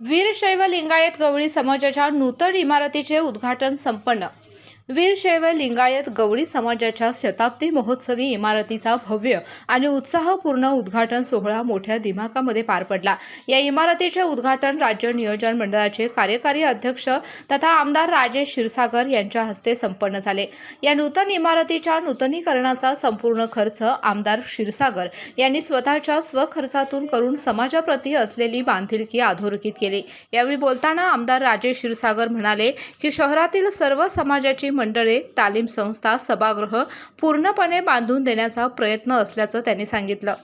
वीरशैव लिंगायत गवळी समाजाच्या नूतन इमारतीचे उद्घाटन संपन्न। वीरशैव लिंगायत गवळी समाजाच्या शताब्दी महोत्सवी इमारतीचा भव्य आणि उत्साहपूर्ण उद्घाटन सोहळा मोठ्या दिमाखामध्ये पार पडला। या इमारतीचे उद्घाटन राज्य नियोजन मंडळाचे कार्यकारी अध्यक्ष तथा आमदार राजेश क्षीरसागर यांच्या हस्ते संपन्न झाले। या नूतन इमारतीच्या नूतनीकरणाचा संपूर्ण खर्च आमदार क्षीरसागर यांनी स्वतःच्या स्वखर्चातून करून समाजाप्रती असलेली बांधिलकी अधोरेखित केली। यावेळी बोलताना आमदार राजेश क्षीरसागर म्हणाले की शहरातील सर्व समाजाची मंडळे, तालीम संस्था, सभागृह पूर्णपणे बांधून देण्याचा प्रयत्न असल्याचं त्यांनी सांगितलं।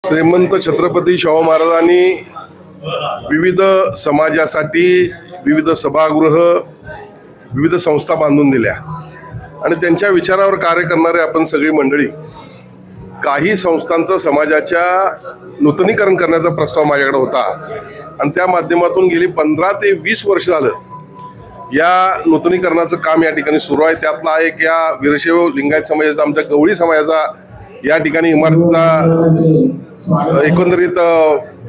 श्रीमंत छत्रपती शाहू महाराजांनी विविध समाजासाठी विविध सभागृह, विविध संस्था बांधून दिल्या आणि त्यांच्या विचारावर कार्य करणारे आपण सगळी मंडळी, काही संस्थांचं समाजाच्या नूतनीकरण करण्याचा प्रस्ताव माझ्याकडे होता आणि त्या माध्यमातून गेली 15 ते 20 वर्ष झालं या नूतनीकरणाचं काम या ठिकाणी सुरू आहे। त्यातला एक या वीरशैव लिंगायत समाजाचा, आमच्या गवळी समाजाचा या ठिकाणी इमारतीचा एकंदरीत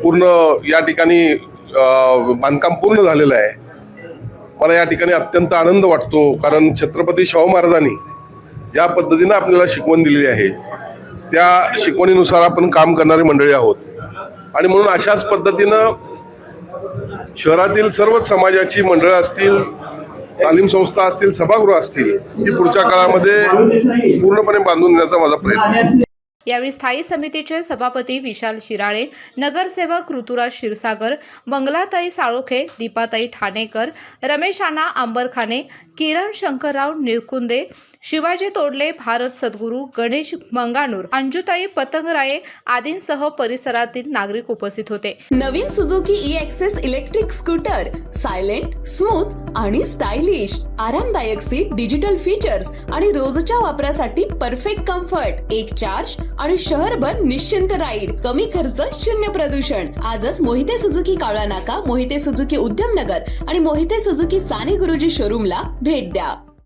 पूर्ण या ठिकाणी बांधकाम पूर्ण झालेलं आहे। मला या ठिकाणी अत्यंत आनंद वाटतो, कारण छत्रपती शाहू महाराजांनी ज्या पद्धतीनं आपल्याला शिकवण दिलेली आहे त्या शिकवणीनुसार आपण काम करणारी मंडळी आहोत आणि म्हणून अशाच पद्धतीनं शहरातील सर्वच समाजाची मंडळं असतील, तालीम संस्था असतील, सभागृह असतील, ही पुढच्या काळामध्ये पूर्णपणे बांधून देण्याचा माझा प्रयत्न आहे। यावेळी स्थायी समितीचे सभापती विशाल शिराळे, नगरसेवक ऋतुराज क्षीरसागर, मंगलाताई साळोखे, दीपाताई ठाणेकर, रमेश अण्णा अंबरखाने, किरण शंकरराव निळकुंदे, शिवाजी तोडले, भारत सद्गुरू, गणेश मंगानूर, अंजुताई पतंगराये आदींसह परिसरातील नागरिक उपस्थित होते। नवीन Suzuki e access electric scooter silent, smooth आणि स्टायलिश, आरामदायक सीट, डिजिटल फीचर्स आणि रोजच्या वापरासाठी परफेक्ट कम्फर्ट, एक चार्ज आणि शहरभर निश्चिंत राईड, कमी खर्च, शून्य प्रदूषण। आजच मोहिते सुझुकी कावळा नाका, मोहिते सुझुकी उद्यमनगर आणि मोहिते सुझुकी साने गुरुजी शोरूमला भेट द्या।